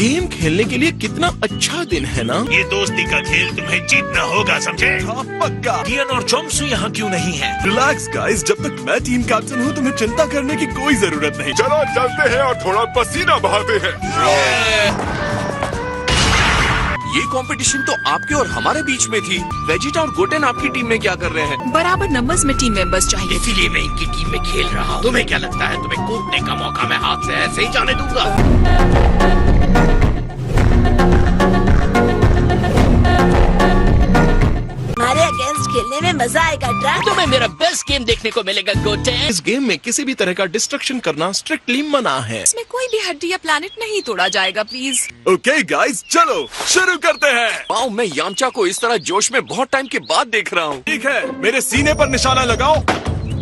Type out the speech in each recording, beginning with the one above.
Game खेलने के लिए कितना अच्छा दिन है ना। ये दोस्ती का खेल तुम्हें जीतना होगा, समझे? हाँ पक्का। कियन और चोंगसू यहाँ क्यों नहीं है? रिलैक्स गाइस, जब तक मैं टीम कैप्टन हूँ तुम्हें चिंता करने की कोई जरूरत नहीं। चलो चलते हैं और थोड़ा पसीना बहाते हैं। ये कंपटीशन तो आपके और हमारे बीच में थी। वेजिटा और गोटेन आपकी टीम में क्या कर रहे हैं? बराबर नंबर्स में टीम मेंबर्स चाहिए। इसीलिए मैं इनकी टीम में खेल रहा हूँ। तुम्हें क्या लगता है तुम्हें कूदने का मौका मैं हाथ से ऐसे ही जाने दूंगा? हमारे अगेंस्ट खेलने में मजा आएगा ट्रैक। तुम्हें मेरा बेस्ट गेम देखने को मिलेगा गोटेन। इस गेम में किसी भी तरह का डिस्ट्रक्शन करना स्ट्रिक्टली मना है। इसमें कोई भी हड्डी या प्लैनेट नहीं तोड़ा जाएगा प्लीज। ओके गाइस, चलो शुरू करते हैं। वाओ, मैं यामचा को इस तरह जोश में बहुत टाइम के बाद देख रहा हूँ। ठीक है, मेरे सीने पर निशाना लगाओ।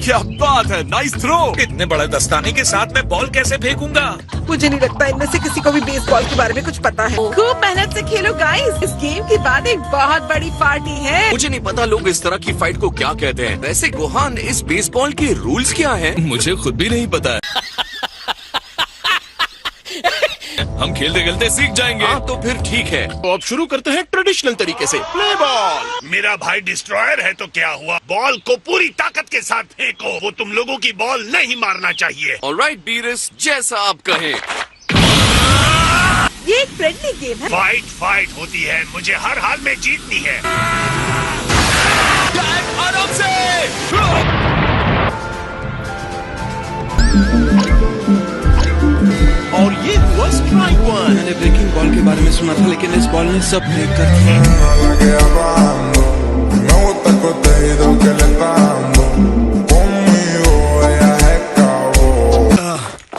क्या बात है, नाइस थ्रो। इतने बड़े दस्ताने के साथ मैं बॉल कैसे फेंकूंगा? मुझे नहीं लगता इनमें से किसी को भी बेसबॉल के बारे में कुछ पता है। खूब मेहनत से खेलो गाइस। इस गेम के बाद एक बहुत बड़ी पार्टी है। मुझे नहीं पता लोग इस तरह की फाइट को क्या कहते हैं। वैसे गोहान, इस बेसबॉल के रूल्स क्या हैं? मुझे खुद भी नहीं पता है। हम खेलते खेलते सीख जाएंगे। हाँ तो फिर ठीक है। तो अब शुरू करते हैं ट्रेडिशनल तरीके से। Play ball. मेरा भाई डिस्ट्रॉयर है तो क्या हुआ? बॉल को पूरी ताकत के साथ फेंको। वो तुम लोगों की बॉल नहीं मारना चाहिए। ऑलराइट बीरस, जैसा आप कहें। ये एक फ्रेंडली गेम है। फाइट होती है, मुझे हर हाल में जीतनी है। आराम से। और ये हुआ स्ट्राइक वन। मैंने ब्रेकिंग बॉल के बारे में सुना था, लेकिन इस बॉल ने सब ब्रेक कर दिया।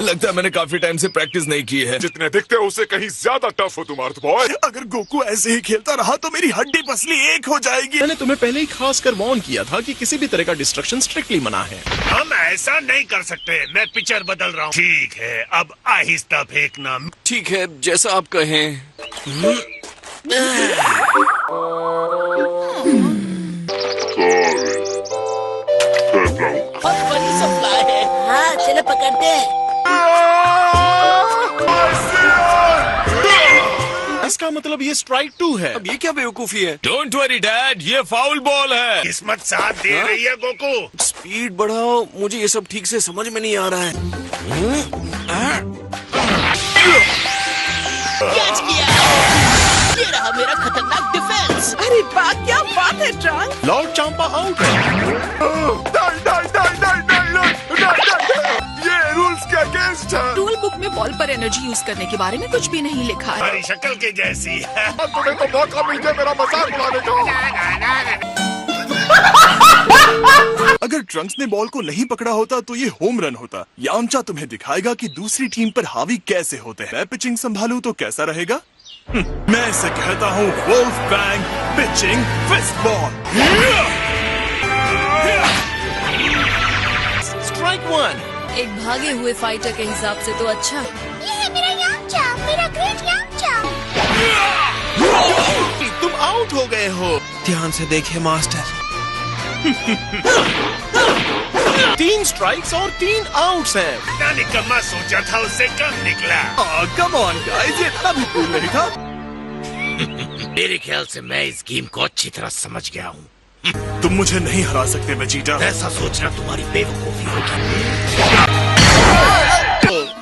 लगता है मैंने काफी टाइम से प्रैक्टिस नहीं की है। जितने दिखते हो उससे कहीं ज्यादा टफ हो तुम अर्थ बॉय। अगर गोकू ऐसे ही खेलता रहा तो मेरी हड्डी पसली एक हो जाएगी। मैंने तुम्हें पहले ही खास कर वार्न किया था कि किसी भी तरह का डिस्ट्रक्शन स्ट्रिक्टली मना है। हम ऐसा नहीं कर सकते। मैं पिचर बदल रहा हूँ। ठीक है, अब आहिस्ता फेंकना। ठीक है, जैसा आप कहें। बहुत बड़ी सप्लाई है। हाँ चलो पकड़ते हैं। इसका मतलब ये स्ट्राइक 2 है। अब ये क्या बेवकूफी है? डोंट वरी डैड, ये फाउल बॉल है। किस्मत साथ दे रही है गोकू। स्पीड बढ़ाओ, मुझे ये सब ठीक से समझ में नहीं आ रहा है। कैच किया। ये रहा मेरा खतरनाक डिफेंस। अरे वाह, क्या बात है ट्रंक। लॉर्ड चांपा आउट है। ये रूल्स के अगेंस्ट है। रूल बुक में बॉल पर एनर्जी यूज करने के बारे में कुछ भी नहीं लिखा है। हमारी शक्ल के जैसी है। तुम्हें तो मौका मिल गया मेरा मजाक उड़ाने का। अगर ट्रंक्स ने बॉल को नहीं पकड़ा होता तो ये होम रन होता। यामचा तुम्हें दिखाएगा कि दूसरी टीम पर हावी कैसे होते हैं। मैं पिचिंग संभालूं तो कैसा रहेगा? मैं इसे कहता हूँ wolf bang pitching first ball. Strike 1। एक भागे हुए फाइटर के हिसाब से तो अच्छा। ये है मेरा यामचा, मेरा ग्रेट यामचा। तुम आउट हो गए हो। ध्यान से देखे मास्टर। 3 स्ट्राइक्स और 3 आउट्स हैं। इतना निकम्मा सोचा था, उससे कम निकला। कम ऑन गाइस, ये इतना भी कूल नहीं था। मेरे ख्याल से मैं इस गेम को अच्छी तरह समझ गया हूँ। तुम मुझे नहीं हरा सकते वेजिटा। ऐसा सोचना तुम्हारी बेवकूफी होगी।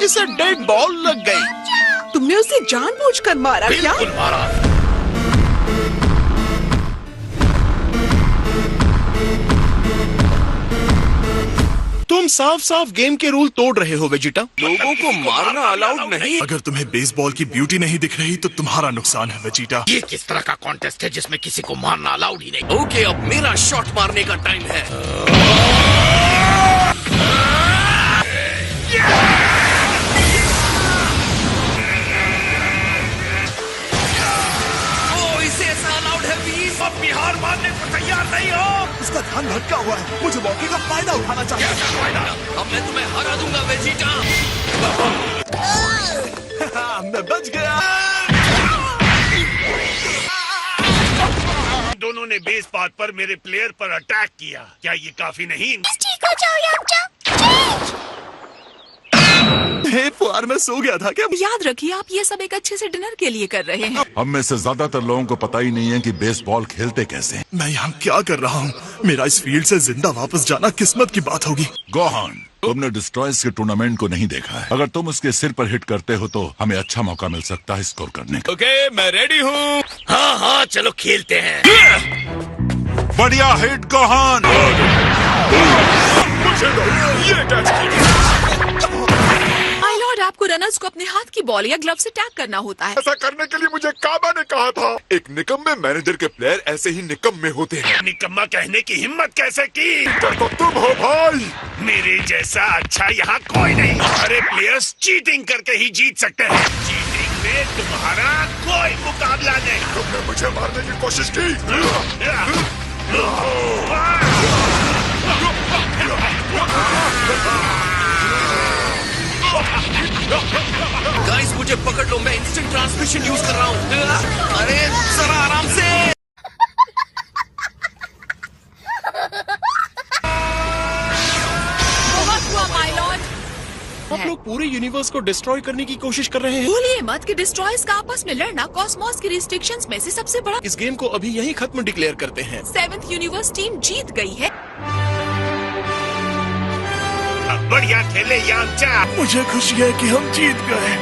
इसे डेड बॉल लग गई। तुमने उसे जानबूझकर मारा क्या? बिल्कुल मारा। तुम साफ साफ गेम के रूल तोड़ रहे हो वेजिटा। लोगों को मारना अलाउड नहीं। अगर तुम्हें बेसबॉल की ब्यूटी नहीं दिख रही तो तुम्हारा नुकसान है वेजिटा। ये किस तरह का कॉन्टेस्ट है जिसमें किसी को मारना अलाउड ही नहीं? ओके, अब मेरा शॉट मारने का टाइम है। ओ, इसे ऐसा अलाउड है प्लीज। अब बिहार मारने को तैयार नहीं हो? उसका ध्यान भटका हुआ है। मुझे मौके का फायदा उठाना चाहिए। अब मैं तुम्हें हरा दूंगा वेजिटा। मैं बच गया। दोनों ने बेस पाथ पर मेरे प्लेयर पर अटैक किया। क्या ये काफी नहीं? ठीक हो जाओ यामचा। हे पुआर, मैं सो गया था क्या? याद रखिए आप ये सब एक अच्छे से डिनर के लिए कर रहे हैं। हम में से ज्यादातर लोगों को पता ही नहीं है कि बेसबॉल खेलते कैसे हैं। मैं यहाँ क्या कर रहा हूँ? मेरा इस फील्ड से जिंदा वापस जाना किस्मत की बात होगी। गोहान, तुमने डिस्ट्रॉयर्स के टूर्नामेंट को नहीं देखा है। अगर तुम उसके सिर पर हिट करते हो तो हमें अच्छा मौका मिल सकता है स्कोर करने का। ओके, मैं रेडी हूँ। हाँ हाँ, चलो खेलते हैं। बढ़िया हिट गोहान। ये कैच किया। माय लॉर्ड, आपको रनर्स को अपने हाथ की बॉल या ग्लव से टैग करना होता है। ऐसा करने के लिए मुझे काबा ने कहा था। एक निकम्मे मैनेजर के प्लेयर ऐसे ही निकम्मे होते हैं। निकम्मा कहने की हिम्मत कैसे की? तो तुम हो भाई। मेरे जैसा अच्छा यहाँ कोई नहीं। हमारे प्लेयर्स चीटिंग करके ही जीत सकते हैं। चीटिंग में तुम्हारा कोई मुकाबला नहीं। तुमने मुझे मारने की कोशिश की। गाइस मुझे पकड़ लो, मैं इंस्टेंट ट्रांसमिशन यूज कर रहा हूँ। अरे जरा आराम से। बहुत हुआ माय लॉर्ड। आप लोग पूरे यूनिवर्स को डिस्ट्रॉय करने की कोशिश कर रहे हैं। भूलिए मत कि डिस्ट्रॉयर्स का आपस में लड़ना कॉस्मोस की रिस्ट्रिक्शंस में से सबसे बड़ा। इस गेम को अभी यहीं खत्म डिक्लेयर करते हैं। 7th यूनिवर्स टीम जीत गई है। बढ़िया खेले यामचा। मुझे खुशी है कि हम जीत गए।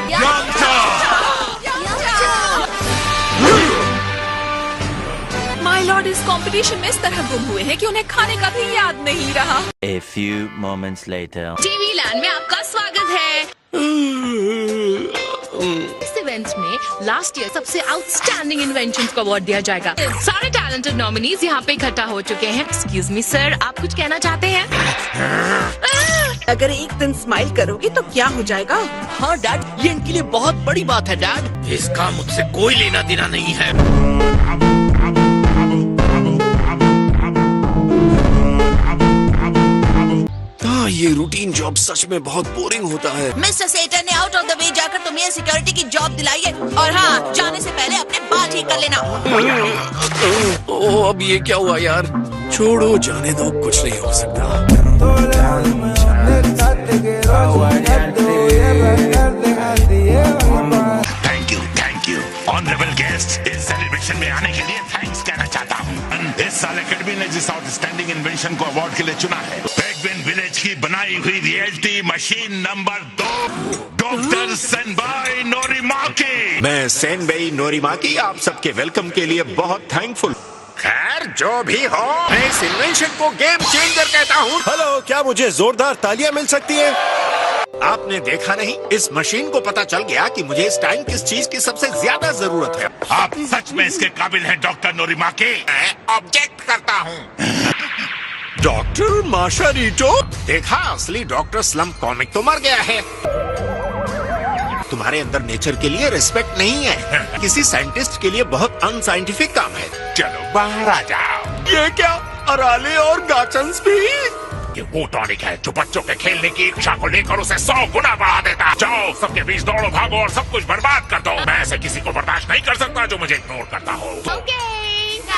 माय लॉर्ड इस कंपटीशन में इस तरह गुम हुए हैं कि उन्हें खाने का भी याद नहीं रहा। A few moments later. TV land में आपका स्वागत है। इस इवेंट में लास्ट ईयर सबसे आउटस्टैंडिंग इन्वेंशंस को अवार्ड दिया जाएगा। सारे टैलेंटेड नॉमिनीज यहाँ पे इकट्ठा हो चुके हैं। एक्सक्यूज मी सर, आप कुछ कहना चाहते हैं? अगर एक दिन स्माइल करोगे तो क्या हो जाएगा? हाँ डैड, ये इनके लिए बहुत बड़ी बात है डैड। इसका मुझसे कोई लेना देना नहीं है। ये रूटीन जॉब सच में बहुत बोरिंग होता है। मिस्टर सेटर ने आउट ऑफ द वे जाकर तुम्हें सिक्योरिटी की जॉब दिलाई है। और हाँ, जाने से पहले अपने बाल ठीक कर लेना। ओह, अब ये क्या हुआ यार? छोड़ो, जाने दो, कुछ नहीं हो सकता। Thank you honourable guest. इस सेलिब्रेशन में आने के लिए थैंक्स कहना चाहता हूँ। इस साल एकेडमी ने जिस आउटस्टैंडिंग इन्वेंशन को अवार्ड के लिए चुना है, पेंगुइन विलेज की बनाई हुई रियलिटी मशीन नंबर 2, डॉक्टर सेनबाई नोरिमाकी। मैं सेनबाई नोरिमाकी आप सबके वेलकम के लिए बहुत थैंकफुल। खैर जो भी हो, मैं इस इन्वेंशन को गेम चेंजर कहता हूँ। हेलो, क्या मुझे जोरदार तालियां मिल सकती है? आपने देखा नहीं, इस मशीन को पता चल गया कि मुझे इस टाइम किस चीज की सबसे ज्यादा जरूरत है। आप सच में इसके काबिल हैं डॉक्टर नोरिमाकी। मैं ऑब्जेक्ट करता हूँ। डॉक्टर माशारिटो, देखा असली डॉक्टर स्लम कॉमिक तो मर गया है। तुम्हारे अंदर नेचर के लिए रिस्पेक्ट नहीं है। किसी साइंटिस्ट के लिए बहुत अनसाइंटिफिक काम है। चलो बाहर आ जाओ। ये क्या, अराले और गाचन्स भी? ये वो टॉनिक है जो बच्चों के खेलने की इच्छा को लेकर उसे 100 गुना बढ़ा देता। जाओ, सबके बीच दौड़ो, भागो और सब कुछ बर्बाद कर दो। मैं ऐसे किसी को बर्दाश्त नहीं कर सकता जो मुझे इग्नोर करता हो।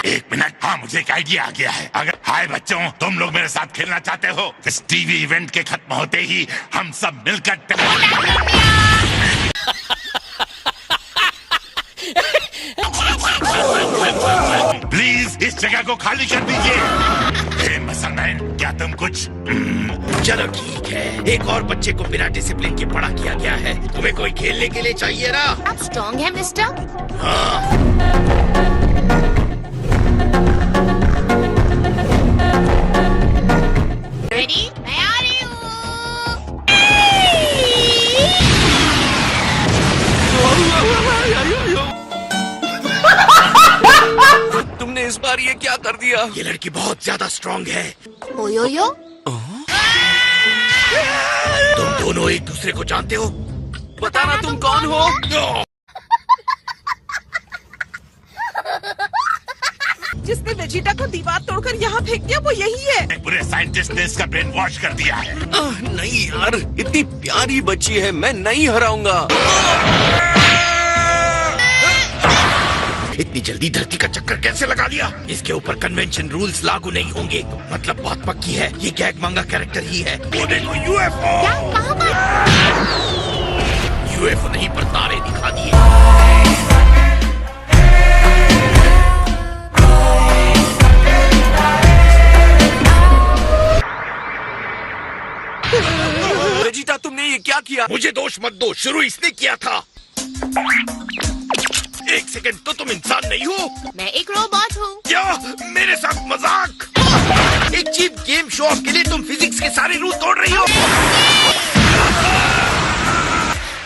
एक मिनट, हाँ मुझे एक आइडिया आ गया है। अगर हाय बच्चों, तुम लोग मेरे साथ खेलना चाहते हो? इस टीवी इवेंट के खत्म होते ही हम सब मिलकर प्लीज इस जगह को खाली कर दीजिए। मसलमैन, क्या तुम कुछ? चलो ठीक है, एक और बच्चे को बिना डिसिप्लिन के बड़ा किया गया है। तुम्हें कोई खेलने के लिए चाहिए ना? आप स्ट्रॉन्ग हैं मिस्टर? हाँ। रेडी? मैं आ रही हूँ। तुमने इस बार ये क्या कर दिया? ये लड़की बहुत ज्यादा स्ट्रांग है। ओयो तुम दोनों एक दूसरे को जानते हो? बताना तुम कौन हो? जिसने वेजिटा को दीवार तोड़कर यहाँ फेंक दिया वो यही है। पूरे साइंटिस्ट ने इसका ब्रेन वॉश कर दिया है। नहीं यार, इतनी प्यारी बच्ची है, मैं नहीं हराऊंगा। इतनी जल्दी धरती का चक्कर कैसे लगा लिया? इसके ऊपर कन्वेंशन रूल्स लागू नहीं होंगे। मतलब बात पक्की है, ये गैग मांगा कैरेक्टर ही है। वो देखो यूएफओ। यूएफओ नहीं पर तारे दिखा दिए। वेजिटा, तुमने ये क्या किया? मुझे दोष मत दो, शुरू इसने किया था। एक सेकंड, तो तुम इंसान नहीं हो? मैं एक रोबोट हूँ। क्या मेरे साथ मजाक? एक चीप गेम शो ऑफ के लिए तुम फिजिक्स के सारे रूल तोड़ रही हो।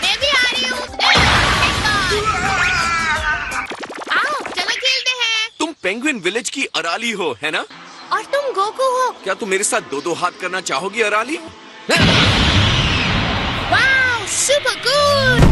मैं भी आ रही हूँ। आओ, चलो खेलते हैं। तुम पेंगुइन विलेज की अराली हो, है ना? और तुम गोकू हो। क्या तुम मेरे साथ दो हाथ करना चाहोगी अराली? Wow, super good.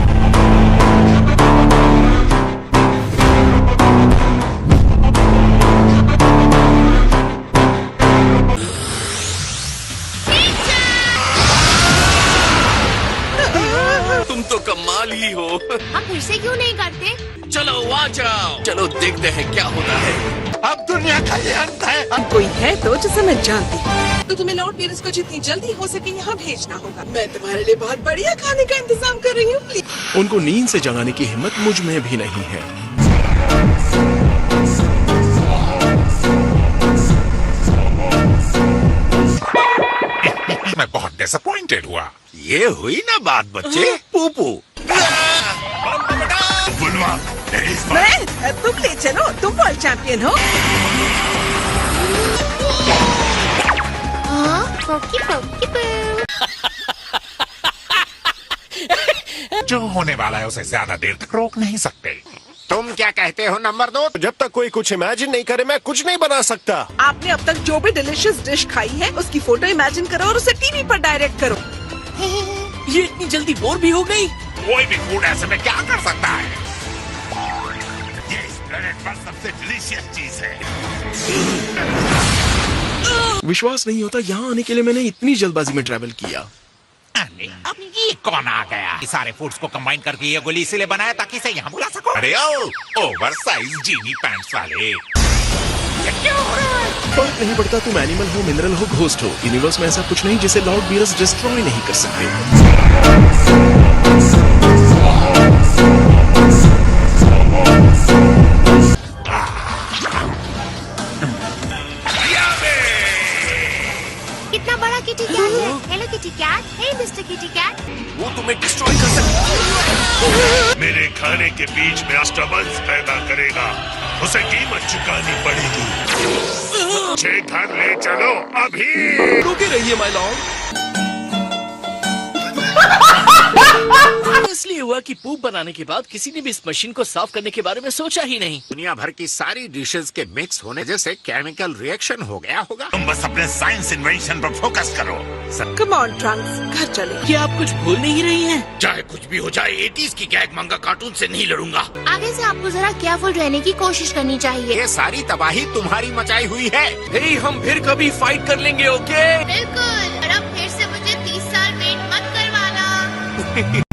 तुम तो कमाल ही हो। हम फिर से क्यों नहीं करते? चलो आ जाओ, चलो देखते हैं क्या होता है। अब दुनिया का ये अंत है। अब कोई है तो जिसे मैं जानती हूँ, तो तुम्हें लॉर्ड वीरस को जितनी जल्दी हो सके यहाँ भेजना होगा। मैं तुम्हारे लिए बहुत बढ़िया खाने का इंतजाम कर रही हूँ, प्लीज। उनको नींद से जगाने की हिम्मत मुझ में भी नहीं है। मैं बहुत डिसअपॉइंटेड हुआ। ये हुई ना बात बच्चे। पूपू तुम ले चलो, तुम वर्ल्ड चैंपियन हो। जो होने वाला है उसे ज्यादा देर तक रोक नहीं सकते। तुम क्या कहते हो नंबर 2? जब तक कोई कुछ इमेजिन नहीं करे मैं कुछ नहीं बना सकता। आपने अब तक जो भी डिलीशियस डिश खाई है उसकी फोटो इमेजिन करो और उसे टीवी पर डायरेक्ट करो। ये इतनी जल्दी बोर भी हो गई? कोई भी फूड ऐसे में क्या कर सकता है? ये इस प्लेनेट पर सबसे डिलीशियस चीज है। विश्वास नहीं होता, यहाँ आने के लिए मैंने इतनी जल्दबाजी में ट्रैवल किया। अब ये कौन आ गया? सारे फूड्स को कंबाइन करके ये गोली इसीलिए बनाया ताकि इसे यहाँ बुला सको। अरे ओवर साइज जीनी पैंट्स वाले। ये क्या हो रहा है? फर्क नहीं पड़ता तुम एनिमल हो, मिनरल हो, घोस्ट हो, यूनिवर्स में ऐसा कुछ नहीं जिसे लॉर्ड वीरस डिस्ट्रॉय नहीं कर सकते। कितना बड़ा किटी कैट है? Hello kitty cat. Hey mister kitty cat. वो तुम्हें डिस्ट्रॉय कर सकता है। मेरे खाने के बीच में डिस्टर्बेंस पैदा करेगा, उसे कीमत चुकानी पड़ेगी। मुझे घर ले चलो अभी। रुके रहिए माय लॉर्ड। इसलिए हुआ कि पूप बनाने के बाद किसी ने भी इस मशीन को साफ करने के बारे में सोचा ही नहीं। दुनिया भर की सारी डिशेस के मिक्स होने जैसे केमिकल रिएक्शन हो गया होगा। तुम बस अपने साइंस इन्वेंशन पर फोकस करो। कम ऑन ट्रंक्स, घर चले। क्या आप कुछ भूल नहीं रही हैं? चाहे कुछ भी हो जाए 80s की गैग मंगा कार्टून से नहीं लड़ूंगा। आगे से आपको जरा केयरफुल रहने की कोशिश करनी चाहिए। ये सारी तबाही तुम्हारी मचाई हुई है। हे, हम फिर कभी फाइट कर लेंगे, ओके? बिल्कुल। और अब फिर से मुझे 30 साल वेट मत करवाना।